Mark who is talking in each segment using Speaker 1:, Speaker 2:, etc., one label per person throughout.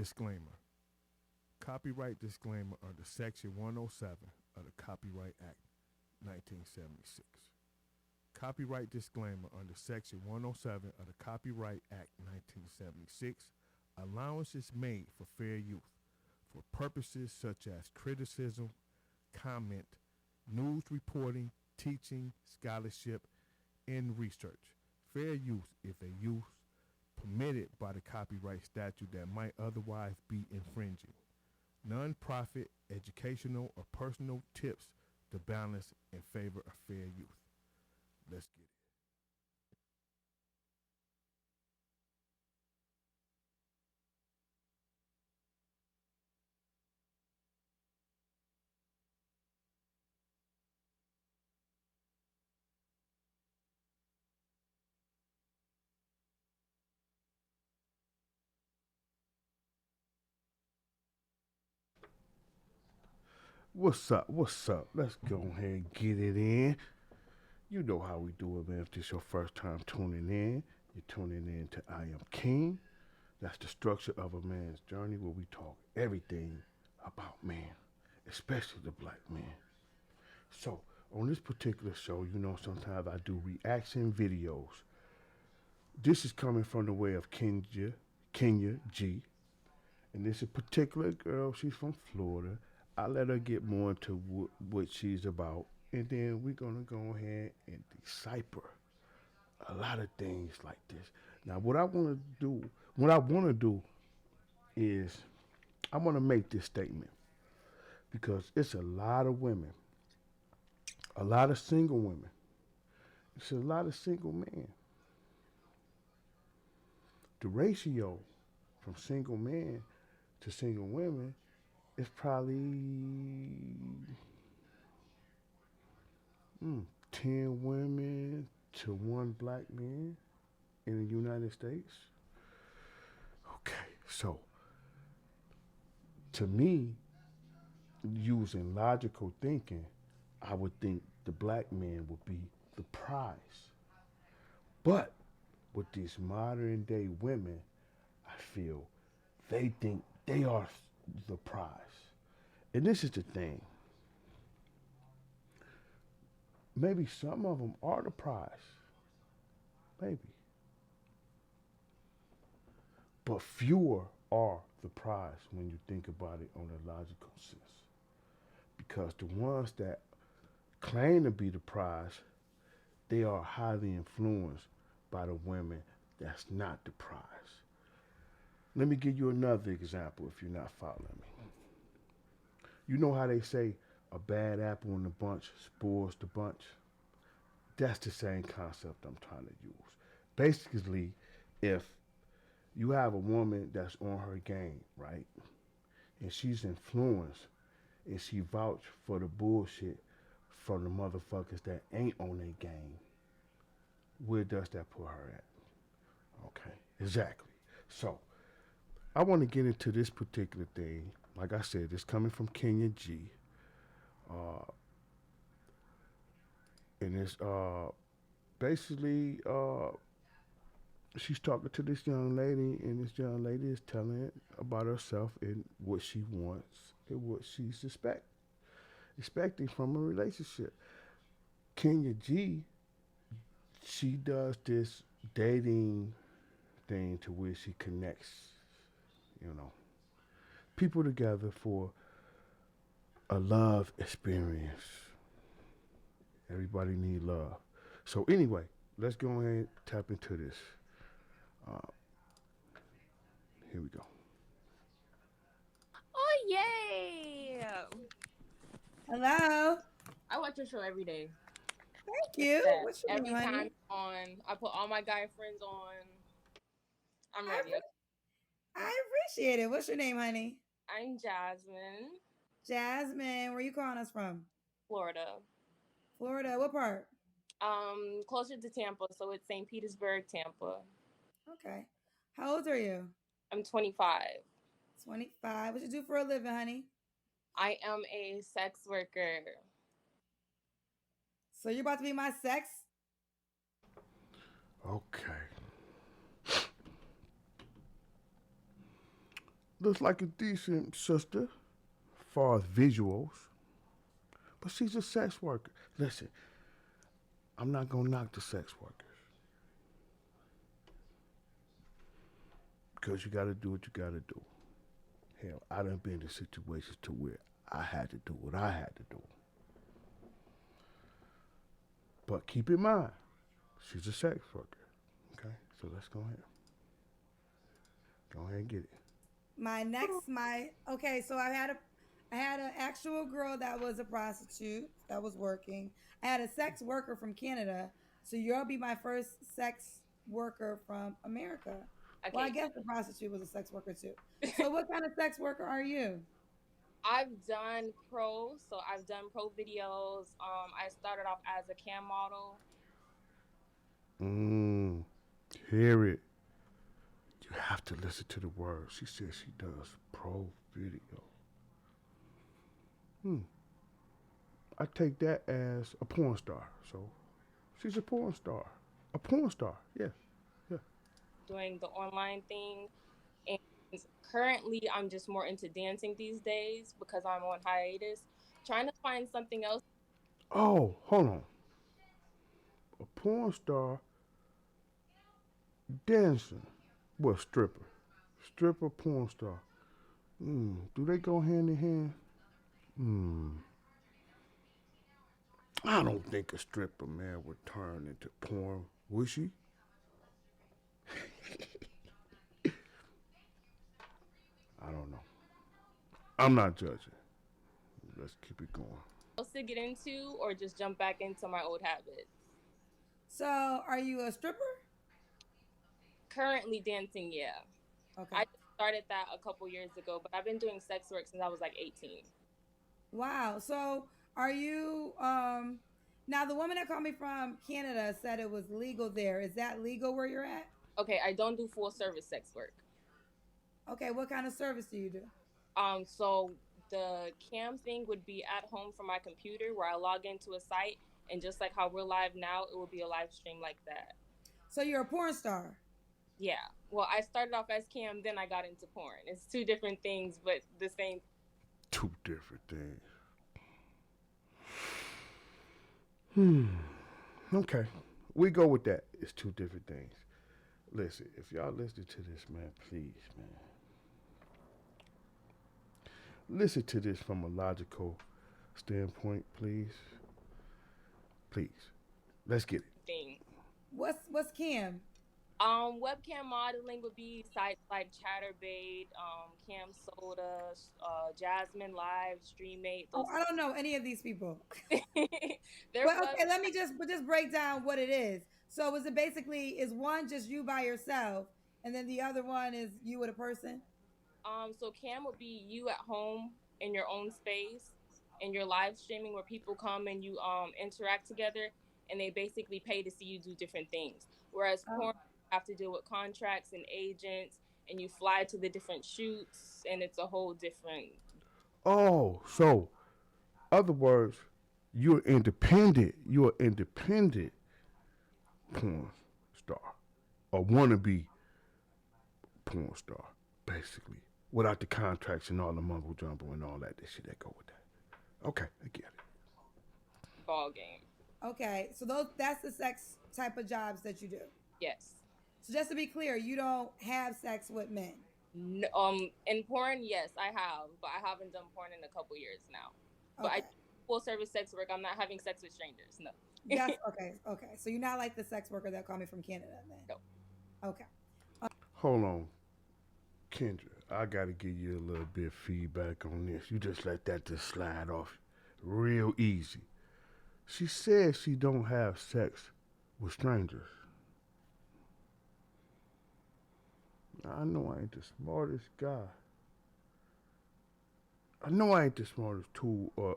Speaker 1: Disclaimer. Copyright disclaimer under Section 107 of the Copyright Act 1976. Copyright disclaimer under Section 107 of the Copyright Act 1976. Allowance is made for fair use for purposes such as criticism, comment, news reporting, teaching, scholarship, and research. Fair use if a use permitted by the copyright statute that might otherwise be infringing. Non-profit, educational, or personal tips to balance in favor of fair use. Let's get it. What's up? What's up? Let's go ahead and get it in. You know how we do it, man. If this is your first time tuning in, you're tuning in to I Am King. That's the structure of a man's journey where we talk everything about man, especially the black man. So, on this particular show, sometimes I do reaction videos. This is coming from the way of Kenya G. And this is a particular girl, she's from Florida. I let her get more into what she's about. And then we're going to go ahead and decipher a lot of things like this. Now, what I want to do is I want to make this statement because it's a lot of women, a lot of single women. It's a lot of single men. The ratio from single men to single women is probably 10 women to one black man in the United States. Okay, so to me, using logical thinking, I would think the black man would be the prize. But with these modern day women, I feel they think they are the prize. And this is the thing. Maybe some of them are the prize. Maybe. But fewer are the prize when you think about it on a logical sense. Because the ones that claim to be the prize, they are highly influenced by the women that's not the prize. Let me give you another example if you're not following me. You know how they say a bad apple in the bunch spoils the bunch? That's the same concept I'm trying to use. Basically, if you have a woman that's on her game, right? And she's influenced and she vouch for the bullshit from the motherfuckers that ain't on their game, where does that put her at? Okay, exactly. So, I want to get into this particular thing. Like I said, it's coming from Kenya G. Uh, and it's basically she's talking to this young lady, and this young lady is telling about herself and what she wants and what she's expecting from a relationship. Kenya G, she does this dating thing to where she connects, you know, people together for a love experience. Everybody need love. So anyway, let's go ahead and tap into this. Uh, Here we go.
Speaker 2: Oh, yay!
Speaker 3: Hello.
Speaker 2: I watch your show every day.
Speaker 3: Thank
Speaker 2: It's
Speaker 3: you.
Speaker 2: that
Speaker 3: What's your name,
Speaker 2: every time
Speaker 3: honey?
Speaker 2: it's on, I put all my guy friends on. I'm
Speaker 3: I,
Speaker 2: ready. Okay?
Speaker 3: appre- I appreciate it. What's your name, honey?
Speaker 2: I'm Jasmine,
Speaker 3: Jasmine. Where you calling us from?
Speaker 2: Florida.
Speaker 3: Florida. What part?
Speaker 2: Closer to Tampa, so it's St. Petersburg, Tampa.
Speaker 3: Okay. How old are you?
Speaker 2: I'm 25.
Speaker 3: 25. What you do for a living, honey?
Speaker 2: I am a sex worker.
Speaker 3: So you're about to be my sex?
Speaker 1: Okay. looks like a decent sister, as far as visuals, but she's a sex worker. Listen, I'm not gonna knock the sex workers because you gotta do what you gotta do. Hell, I done been in situations to where I had to do what I had to do. But keep in mind, she's a sex worker. Okay, so let's go ahead. Go ahead and get it.
Speaker 3: Okay, so I had an actual girl that was a prostitute that was working. I had a sex worker from Canada. So you'll be my first sex worker from America. Well, I
Speaker 2: Okay,
Speaker 3: guess the prostitute was a sex worker too. So what kind of sex worker are you?
Speaker 2: I've done pro, so I've done pro videos. I started off as a cam model.
Speaker 1: Mmm, hear it. You have to listen to the words. She says she does pro video. Hmm. I take that as a porn star. So she's a porn star. A porn star. Yeah. Yeah.
Speaker 2: Doing the online thing. And currently, I'm just more into dancing these days because I'm on hiatus. Trying to find something else.
Speaker 1: Oh, hold on. A porn star dancing. What, stripper? Stripper, porn star. Do they go hand in hand? Hmm. I don't think a stripper, man, would turn into porn, would she? I don't know. I'm not judging. Let's keep it going.
Speaker 2: Else to get into, or just jump back into my old habits.
Speaker 3: So are you a stripper?
Speaker 2: Currently dancing, yeah.
Speaker 3: Okay.
Speaker 2: I just started that a couple years ago, but I've been doing sex work since I was like 18.
Speaker 3: Wow. So are you now the woman that called me from Canada said it was legal there. Is that legal where you're at?
Speaker 2: Okay, I don't do full service sex work.
Speaker 3: Okay, what kind of service do you do?
Speaker 2: So the cam thing would be at home from my computer where I log into a site, and just like how we're live now, it will be a live stream like that.
Speaker 3: So you're a porn star.
Speaker 2: Yeah. Well, I started off as cam, then I got into porn. It's two different things, but the same.
Speaker 1: Two different things. Hmm. Okay. We go with that. It's two different things. Listen, if y'all listen to this, man, please, man. Listen to this from a logical standpoint, please. Please. Let's get it.
Speaker 2: Thing.
Speaker 3: What's Cam?
Speaker 2: Webcam modeling would be sites like Chatterbait, Cam Soda, Jasmine Live, Streammate.
Speaker 3: Oh,
Speaker 2: Those.
Speaker 3: I don't know any of these people.
Speaker 2: They're
Speaker 3: Well,
Speaker 2: web.
Speaker 3: okay, let me just break down what it is. So is it basically is one just you by yourself, and then the other one is you with a person?
Speaker 2: So Cam would be you at home in your own space, and you're live streaming where people come and you interact together, and they basically pay to see you do different things. Whereas
Speaker 3: Oh,
Speaker 2: porn, you have to deal with contracts and agents, and you fly to the different shoots, and it's a whole different.
Speaker 1: Oh, so, other words, you're independent. You're an independent porn star. A wannabe porn star, basically. Without the contracts and all the mumbo jumbo and all that shit that go with that. Okay, I get it.
Speaker 2: Ball game.
Speaker 3: okay. So that's the sex type of jobs that you do.
Speaker 2: Yes.
Speaker 3: So just to be clear, you don't have sex with men.
Speaker 2: No, in porn, yes, I have, but I haven't done porn in a couple years now. But I
Speaker 3: Okay.
Speaker 2: do full service sex work. I'm not having sex with strangers. No.
Speaker 3: That's okay. Okay. So you're not like the sex worker that called me from Canada
Speaker 2: No.
Speaker 3: then. Okay.
Speaker 1: Hold on, Kendra. I gotta give you a little bit of feedback on this. You just let that just slide off real easy. She says she don't have sex with strangers. I know I ain't the smartest guy. I know I ain't the smartest tool or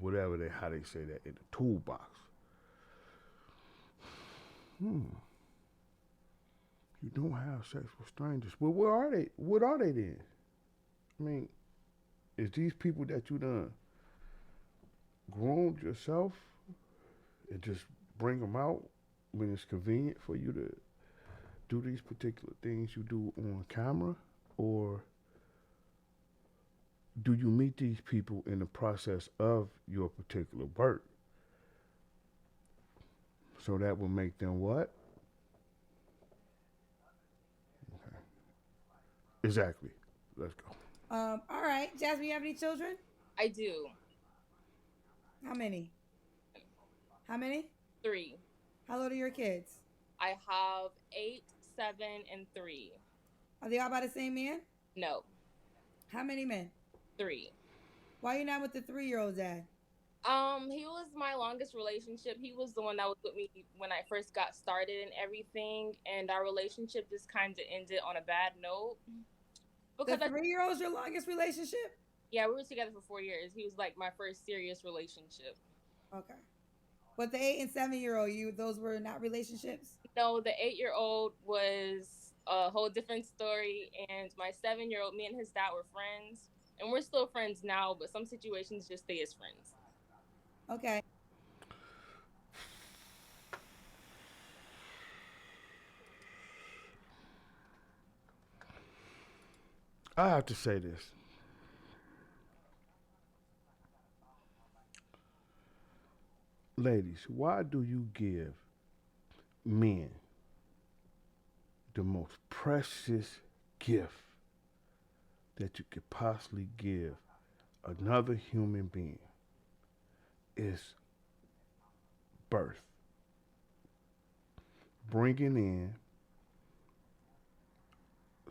Speaker 1: whatever how they say that in the toolbox. Hmm. You don't have sex with strangers. Well, where are they? What are they then? I mean, is these people that you done groomed yourself and just bring them out when it's convenient for you to do these particular things you do on camera? Or do you meet these people in the process of your particular work? So that will make them what? Exactly. Let's go.
Speaker 3: All right, Jasmine, you have any children?
Speaker 2: I do.
Speaker 3: How many? How many?
Speaker 2: 3.
Speaker 3: How old are your kids?
Speaker 2: I have 8, 7, and 3.
Speaker 3: Are they all by the same man?
Speaker 2: No,
Speaker 3: How many men?
Speaker 2: 3.
Speaker 3: Why are you not with the 3-year old dad?
Speaker 2: He was my longest relationship. He was the one that was with me when I first got started and everything, and our relationship just kind of ended on a bad note
Speaker 3: The
Speaker 2: because
Speaker 3: 3-year old's your longest relationship?
Speaker 2: yeah, we were together for 4 years. He was like my first serious relationship.
Speaker 3: Okay. But the 8 and 7-year old, you those were not relationships?
Speaker 2: No, the 8-year-old was a whole different story, and my 7-year-old, me and his dad were friends, and we're still friends now, but some situations just stay as friends.
Speaker 3: Okay.
Speaker 1: I have to say this. Ladies, why do you give men the most precious gift that you could possibly give another human being? Is birth. Bringing in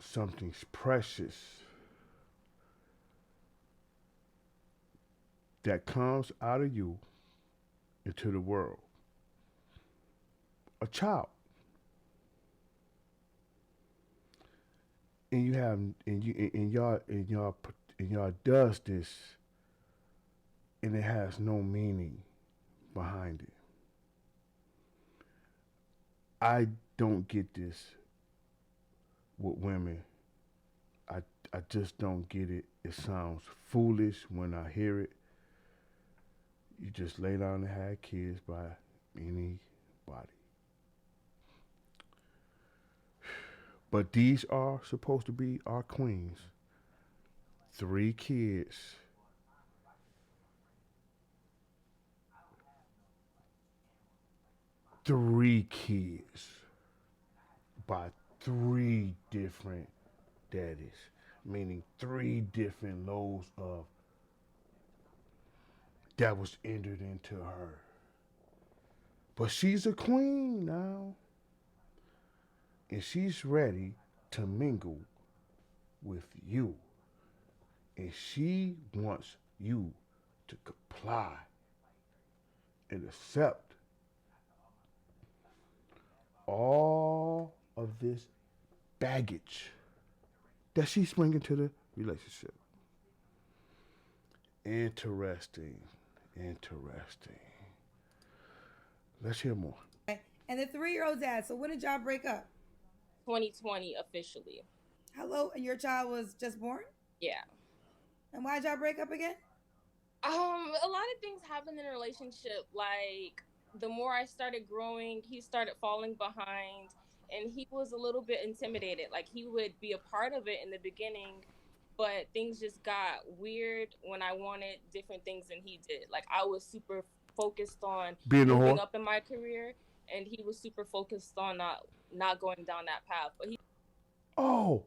Speaker 1: something precious that comes out of you into the world. A child. And you have and y'all does this and it has no meaning behind it. I don't get this with women. I I just don't get it. It sounds foolish when I hear it. You just lay down and have kids by anybody. But these are supposed to be our queens. 3 kids. 3 kids by 3 different daddies, meaning 3 different loads of that was entered into her. But she's a queen now, and she's ready to mingle with you, and she wants you to comply and accept all of this baggage that she's bringing to the relationship. Interesting. Interesting. Let's hear more.
Speaker 3: Okay. And the 3-year old dad. So when did y'all break up?
Speaker 2: 2020 officially.
Speaker 3: Hello, and your child was just born?
Speaker 2: Yeah.
Speaker 3: And why'd y'all break up again?
Speaker 2: A lot of things happened in a relationship. Like the more I started growing, he started falling behind, and he was a little bit intimidated. Like he would be a part of it in the beginning, but things just got weird when I wanted different things than he did. Like I was super focused on
Speaker 1: Being a
Speaker 2: moving
Speaker 1: whore?
Speaker 2: up in my career, and he was super focused on not going down that path. But he
Speaker 1: Oh,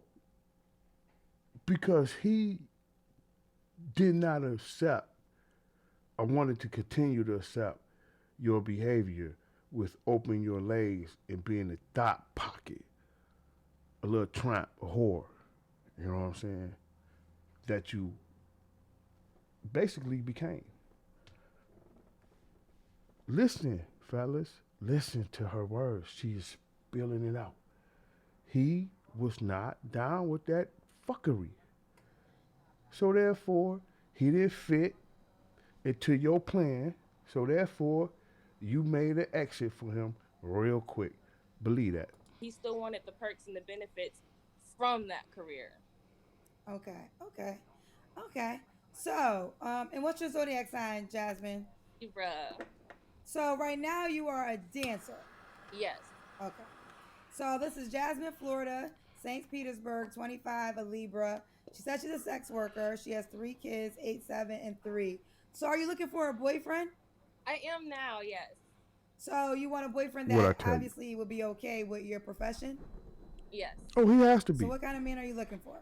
Speaker 1: because he did not accept or wanted to continue to accept your behavior with opening your legs and being a thought pocket, a little tramp, a whore. You know what I'm saying? That you basically became. Listen, fellas, listen to her words. She is spilling it out. He was not down with that fuckery. So therefore, he didn't fit into your plan. So therefore, you made an exit for him real quick. Believe that.
Speaker 2: still wanted the perks and the benefits from that career.
Speaker 3: Okay, okay, okay. So, and what's your zodiac sign, Jasmine?
Speaker 2: Libra.
Speaker 3: So right now you are a dancer.
Speaker 2: Yes.
Speaker 3: Okay. So this is Jasmine, Florida, St. Petersburg, 25, a Libra. She said she's a sex worker. She has 3 kids, 8, 7, and 3. So are you looking for a boyfriend?
Speaker 2: I am now, yes.
Speaker 3: So you want a boyfriend
Speaker 1: What I
Speaker 3: that
Speaker 1: tell you?
Speaker 3: obviously would be okay with your profession?
Speaker 2: Yes.
Speaker 1: Oh, he has to
Speaker 3: So
Speaker 1: be
Speaker 3: what kind of man are you looking for?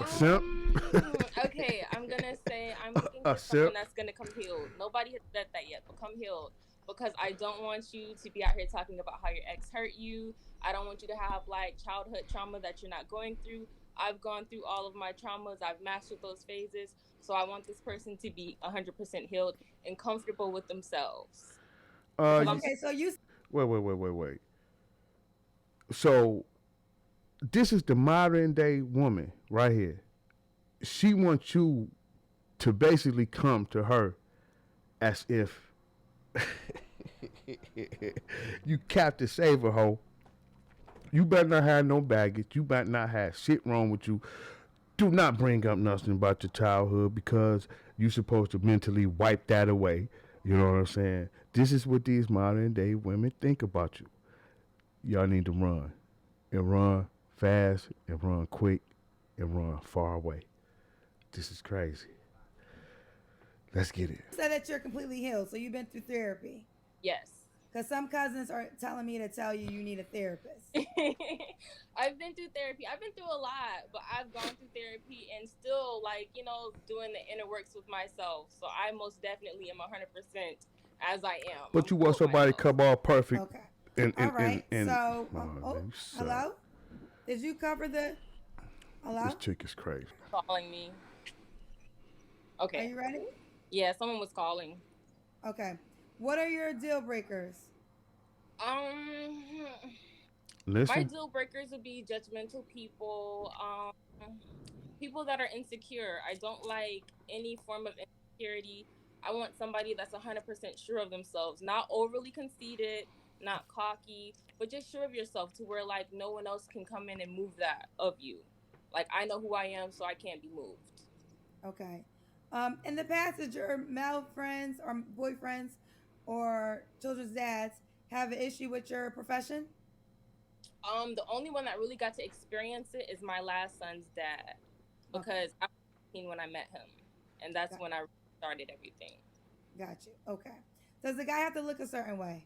Speaker 1: a simp.
Speaker 2: Okay, I'm gonna say I'm looking
Speaker 1: A
Speaker 2: for someone
Speaker 1: simp.
Speaker 2: that's gonna come healed. Nobody has said that yet, but come healed. Because I don't want you to be out here talking about how your ex hurt you. I don't want you to have like childhood trauma that you're not going through. I've gone through all of my traumas. I've mastered those phases. So I want this person to be 100% healed and comfortable with themselves. Because I'm
Speaker 1: You,
Speaker 3: Okay, so you
Speaker 1: wait. So this is the modern day woman right here. She wants you to basically come to her as if you Captain Save a hoe. You better not have no baggage. You better not have shit wrong with you. Do not bring up nothing about your childhood because you're supposed to mentally wipe that away. You know what I'm saying? This is what these modern day women think about you. Y'all need to run. And run fast and run quick and run far away. This is crazy. Let's get it.
Speaker 3: said that you're completely healed, so you've been through therapy.
Speaker 2: yes.
Speaker 3: Because some cousins are telling me to tell you you need a therapist.
Speaker 2: I've been through therapy. I've been through a lot, but I've gone through therapy and still, like, doing the inner works with myself. So I most definitely am 100% as I am.
Speaker 1: But
Speaker 2: I'm
Speaker 1: you
Speaker 2: cool
Speaker 1: want
Speaker 2: with
Speaker 1: somebody to
Speaker 2: myself.
Speaker 1: come all perfect
Speaker 3: Okay.
Speaker 1: and
Speaker 3: All right. So,
Speaker 1: oh, man, you suck.
Speaker 3: hello? Did you cover the.
Speaker 1: This
Speaker 3: Hello?
Speaker 1: chick is crazy.
Speaker 2: Calling me.
Speaker 3: Are
Speaker 2: Okay.
Speaker 3: you ready?
Speaker 2: Yeah, someone was calling.
Speaker 3: Okay. What are your deal breakers?
Speaker 2: Um, my
Speaker 1: Listen,
Speaker 2: deal breakers would be judgmental people. People that are insecure. I don't like any form of insecurity. I want somebody that's 100% sure of themselves, not overly conceited, not cocky, but just sure of yourself to where like no one else can come in and move that of you. Like I know who I am, so I can't be moved.
Speaker 3: Okay. In the past, did your male friends or boyfriends or children's dads have an issue with your profession?
Speaker 2: The only one that really got to experience it is my last son's dad
Speaker 3: Okay.
Speaker 2: because I was 18 when I met him, and that's
Speaker 3: Got,
Speaker 2: when I started everything.
Speaker 3: got you. Okay. Does the guy have to look a certain way?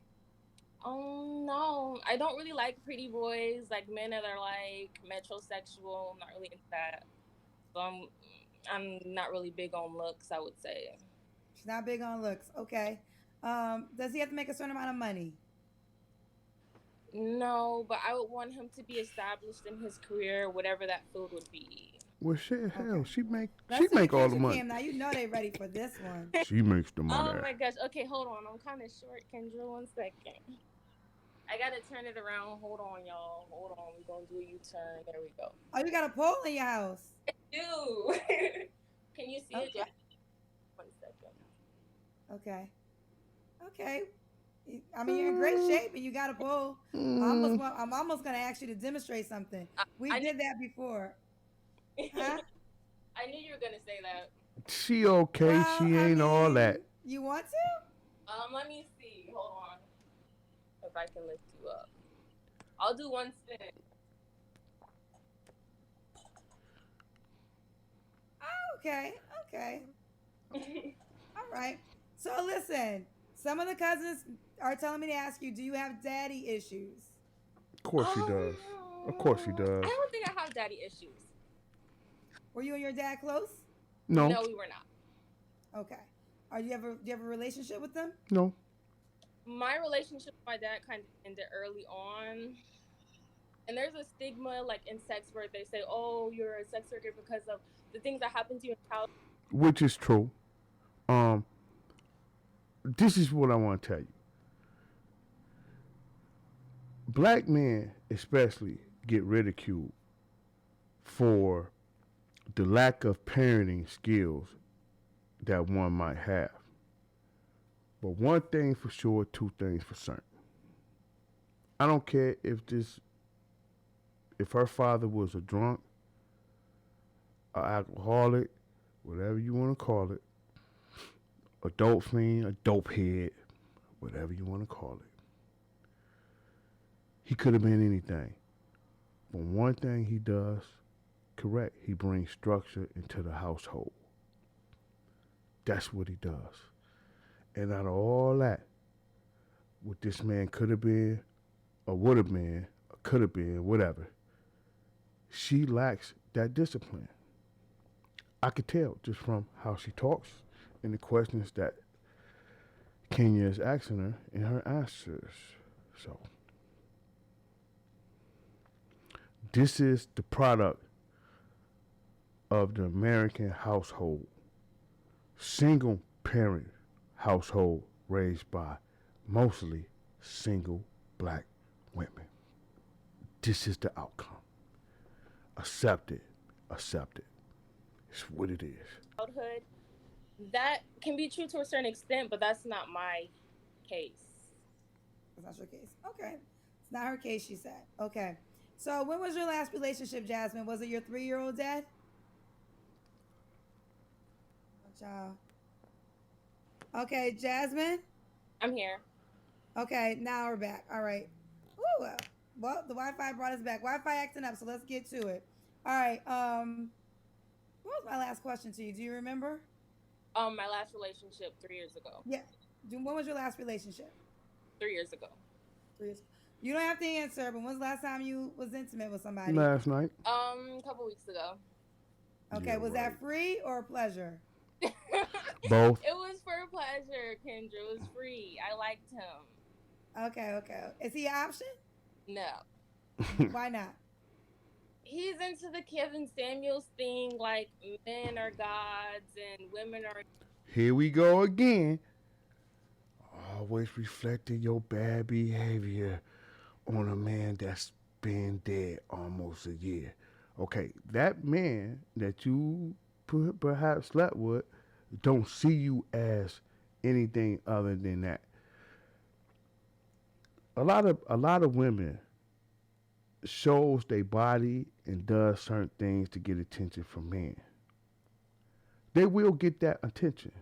Speaker 2: No, I don't really like pretty boys, like men that are like metrosexual. I'm not really into that. So I'm not really big on looks, I would say.
Speaker 3: She's not big on looks. Okay. Does he have to make a certain amount of money?
Speaker 2: No, but I would want him to be established in his career, whatever that field would be.
Speaker 1: well, shit, hell,
Speaker 3: Okay.
Speaker 1: she
Speaker 3: Let's do the
Speaker 1: make all the
Speaker 3: kitchen
Speaker 1: money.
Speaker 3: cam. Now you know they ready for this one.
Speaker 1: She makes the money.
Speaker 2: Oh my gosh. Okay, hold on. I'm kind of short, Kendra. 1 second. I gotta turn it around. Hold on, y'all. Hold on. We're gonna do a U-turn. There we go.
Speaker 3: Oh, you got a pole in your house.
Speaker 2: Ew. Can you see it?
Speaker 3: Okay.
Speaker 2: 1 second.
Speaker 3: Okay. Okay. I mean, you're in great shape and you got a pole. I'm almost gonna ask you to demonstrate something. We
Speaker 2: I
Speaker 3: did that before, huh?
Speaker 2: I knew you were gonna say that.
Speaker 1: She okay.
Speaker 3: Well,
Speaker 1: She
Speaker 3: I
Speaker 1: ain't all that.
Speaker 3: mean, you want to?
Speaker 2: Let me see. Hold on. If I can lift you up. I'll do one spin.
Speaker 3: Okay. Okay. All right. So listen, some of the cousins are telling me to ask you, do you have daddy issues?
Speaker 1: Of course she does. Of course she does.
Speaker 2: I don't think I have daddy issues.
Speaker 3: Were you and your dad close?
Speaker 1: No.
Speaker 2: No, we were not.
Speaker 3: Okay. Do you have a relationship with them?
Speaker 1: No.
Speaker 2: My relationship with my dad kind of ended early on. And there's a stigma like in sex where they say, oh, you're a sex worker because of the things that happened to you in childhood.
Speaker 1: Which is true. This is what I want to tell you. Black men, especially, get ridiculed for the lack of parenting skills that one might have. But one thing for sure, two things for certain. I don't care if her father was a drunk, an alcoholic, whatever you want to call it, a dope fiend, a dope head, whatever you want to call it. He could have been anything. But one thing he does correct, he brings structure into the household. That's what he does. And out of all that, what this man could have been, or would have been, or could have been, whatever, she lacks that discipline. I could tell just from how she talks and the questions that Kenya is asking her in her answers. So, this is the product of the American household. Single parent household raised by mostly single black women. This is the outcome. Accept it. Accept it. It's what it is.
Speaker 2: Childhood, that can be true to a certain extent, but that's not my case.
Speaker 3: That's not your case. Okay. It's not her case, she said. Okay. So when was your last relationship, Jasmine? Was it your 3-year-old dad? Oh, child. Okay, Jasmine.
Speaker 2: I'm here.
Speaker 3: Okay, now we're back. All right. Ooh, well, the Wi-Fi brought us back. Wi-Fi acting up, so let's get to it. All right. What was my last question to you? Do you remember?
Speaker 2: My last relationship 3 years ago.
Speaker 3: Yeah. When was your last relationship?
Speaker 2: 3 years ago.
Speaker 3: 3 years. You don't have to answer, but when's the last time you was intimate with somebody?
Speaker 1: Last night.
Speaker 2: A couple weeks ago.
Speaker 3: Okay,
Speaker 1: Yeah,
Speaker 3: was
Speaker 1: right.
Speaker 3: that free or pleasure?
Speaker 1: Both.
Speaker 2: It was for pleasure, Kendra. It was free. I liked him.
Speaker 3: Okay. Is he an option?
Speaker 2: No.
Speaker 3: Why not?
Speaker 2: He's into the Kevin Samuels thing, like men are gods and women are.
Speaker 1: Here we go again. Always reflecting your bad behavior on a man that's been dead almost a year. Okay, that man that you perhaps slept with don't see you as anything other than that. A lot of women shows their body and does certain things to get attention from men. They will get that attention.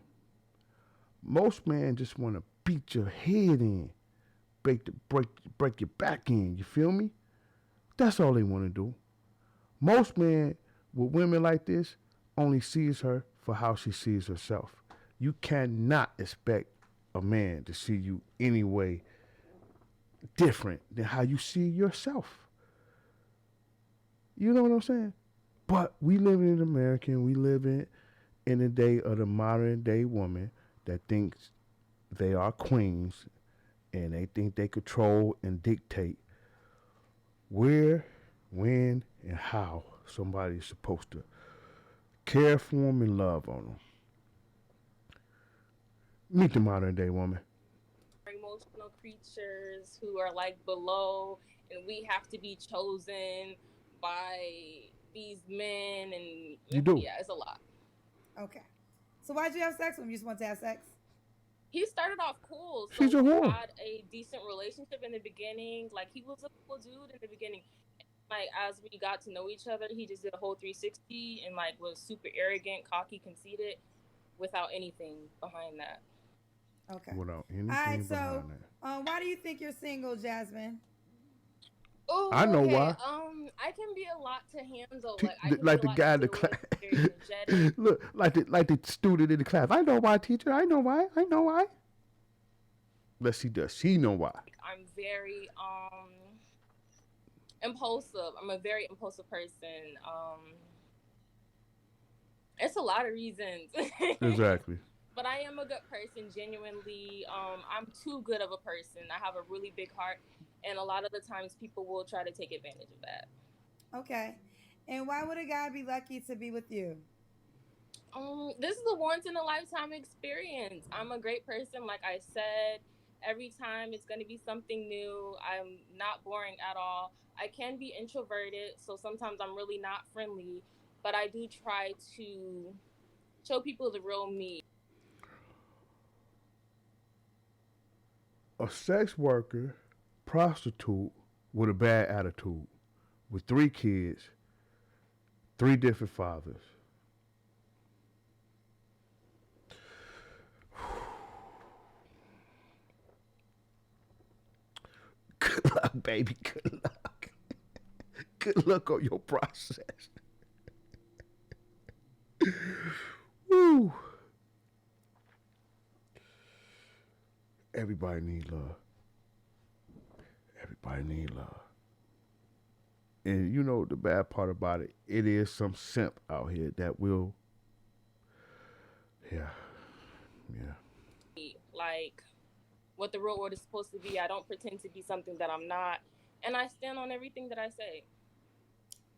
Speaker 1: Most men just want to beat your head in, break your back in. You feel me? That's all they want to do. Most men with women like this only sees her for how she sees herself. You cannot expect a man to see you any way different than how you see yourself. You know what I'm saying? But we live in America, and we live in the day of the modern day woman that thinks they are queens and they think they control and dictate where, when, and how somebody's supposed to care for them and love on them. Meet the modern day woman.
Speaker 2: Emotional creatures who are like below, and we have to be chosen by these men, and
Speaker 1: You do.
Speaker 2: Yeah, it's a lot.
Speaker 3: Okay. So why'd you have sex with him? You just want to have sex?
Speaker 2: He started off cool, so
Speaker 1: She's a
Speaker 2: we
Speaker 1: whore.
Speaker 2: had a decent relationship in the beginning. Like, he was a cool dude in the beginning. Like, as we got to know each other, he just did a whole 360 and like was super arrogant, cocky, conceited, without anything behind that.
Speaker 3: Okay.
Speaker 1: Without anything
Speaker 3: All right. So,
Speaker 1: behind that.
Speaker 3: why do you think you're single, Jasmine?
Speaker 2: Oh,
Speaker 1: I know
Speaker 2: okay.
Speaker 1: why.
Speaker 2: I can be a lot to handle.
Speaker 1: T-
Speaker 2: Like, I
Speaker 1: th-
Speaker 2: can
Speaker 1: like
Speaker 2: be
Speaker 1: the
Speaker 2: a lot
Speaker 1: guy in the
Speaker 2: to
Speaker 1: class.
Speaker 2: very energetic.
Speaker 1: Look, like the student in the class. I know why, teacher. I know why. Let's see, does she know why?
Speaker 2: I'm very impulsive. I'm a very impulsive person. It's a lot of reasons.
Speaker 1: Exactly.
Speaker 2: But I am a good person, genuinely. I'm too good of a person. I have a really big heart, and a lot of the times people will try to take advantage of that.
Speaker 3: Okay. And why would a guy be lucky to be with you?
Speaker 2: This is a once in a lifetime experience. I'm a great person, like I said. Every time it's going to be something new. I'm not boring at all. I can be introverted, so sometimes I'm really not friendly, but I do try to show people the real me.
Speaker 1: A sex worker, prostitute with a bad attitude, with 3 kids, 3 different fathers. Good luck, baby. Good luck. Good luck on your process. Woo. Everybody need love. Everybody need love. And you know the bad part about it, it is some simp out here that will, yeah, yeah.
Speaker 2: Like what the real world is supposed to be. I don't pretend to be something that I'm not, and I stand on everything that I say.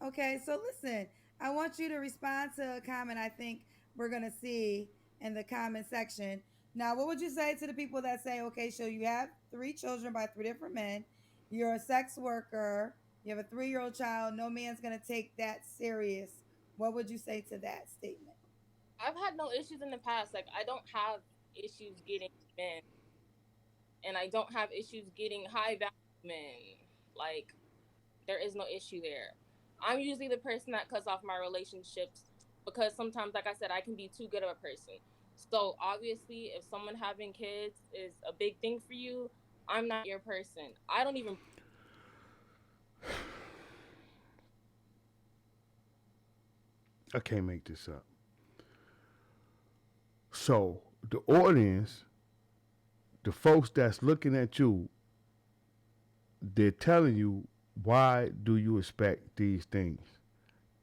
Speaker 3: Okay, so listen, I want you to respond to a comment I think we're going to see in the comment section. Now, what would you say to the people that say, okay, so you have three children by three different men, you're a sex worker, you have a 3-year-old child, no man's going to take that serious. What would you say to that statement?
Speaker 2: I've had no issues in the past. Like I don't have issues getting men, and I don't have issues getting high value men. Like there is no issue there. I'm usually the person that cuts off my relationships because sometimes, like I said, I can be too good of a person. So obviously, if someone having kids is a big thing for you, I'm not your person. I don't even.
Speaker 1: I can't make this up. So the audience, the folks that's looking at you, they're telling you, why do you expect these things?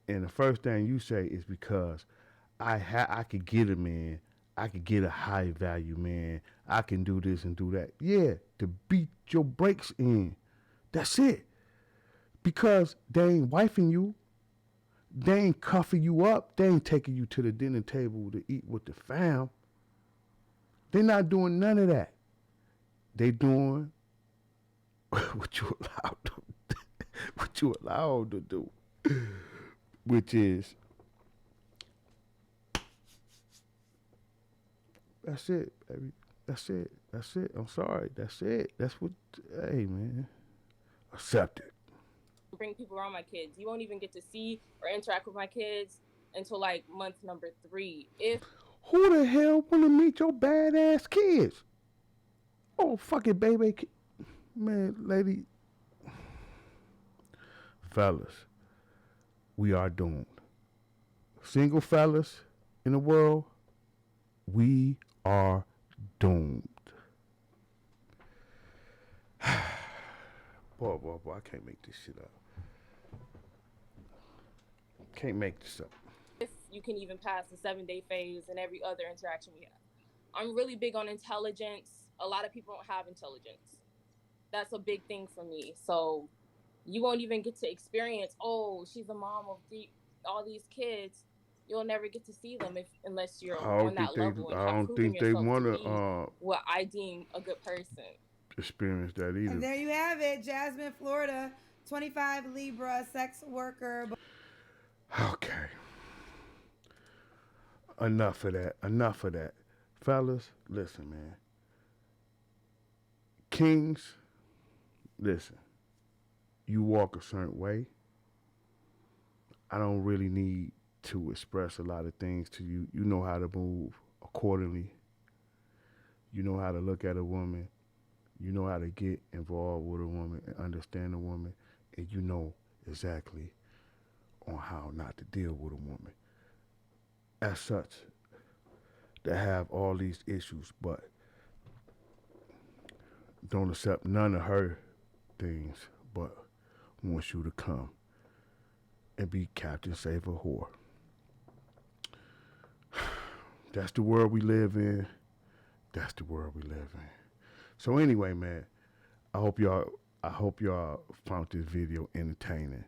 Speaker 1: And the first thing you say is because I could get a man, I could get a high value man, I can do this and do that. Yeah, to beat your brakes in. That's it. Because they ain't wifing you, they ain't cuffing you up, they ain't taking you to the dinner table to eat with the fam. They not doing none of that. They doing what you allowed to, what you allowed to do, which is, that's it, baby. That's it. That's it. I'm sorry. That's it. That's what. Hey, man, accept it.
Speaker 2: Bring people around my kids. You won't even get to see or interact with my kids until like month number 3. If
Speaker 1: Who the hell want to meet your badass kids? Oh, fucking baby, man, lady, fellas, we are doomed. Single fellas in the world, we are doomed. Boy, I can't make this shit up. Can't make this up.
Speaker 2: you can even pass the 7-day phase and every other interaction we have. I'm really big on intelligence. A lot of people don't have intelligence. That's a big thing for me. So you won't even get to experience, oh, she's a mom of all these kids. You'll never get to see them unless you're
Speaker 1: I don't
Speaker 2: on
Speaker 1: think
Speaker 2: that
Speaker 1: they.
Speaker 2: level and
Speaker 1: I
Speaker 2: have
Speaker 1: don't
Speaker 2: proven
Speaker 1: think they
Speaker 2: yourself to
Speaker 1: want
Speaker 2: be
Speaker 1: to
Speaker 2: what I deem a good person.
Speaker 1: experience that
Speaker 3: And
Speaker 1: either.
Speaker 3: there you have it, Jasmine, Florida, 25 Libra, sex worker.
Speaker 1: Okay. Enough of that. Enough of that. Fellas, listen, man. Kings, listen. You walk a certain way. I don't really need to express a lot of things to you. You know how to move accordingly. You know how to look at a woman. You know how to get involved with a woman and understand a woman. And you know exactly on how not to deal with a woman. As such, that have all these issues, but don't accept none of her things, but wants you to come and be Captain Save a Whore. That's the world we live in. That's the world we live in. So anyway, man, I hope y'all found this video entertaining.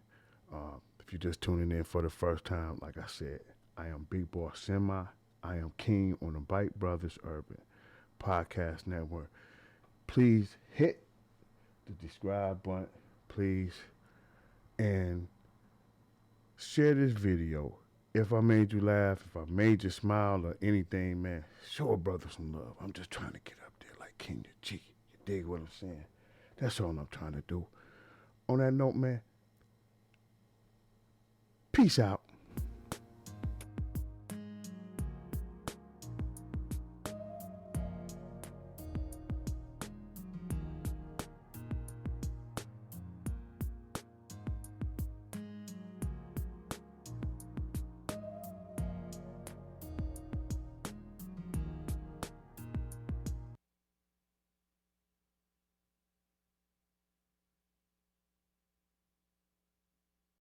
Speaker 1: If you're just tuning in for the first time, like I said, I am Big Boss Semi. I am king on the Bike Brothers Urban Podcast Network. Please hit the subscribe button, please, and share this video. If I made you laugh, if I made you smile or anything, man, show a brother some love. I'm just trying to get up there like King G. You dig what I'm saying? That's all I'm trying to do. On that note, man, peace out.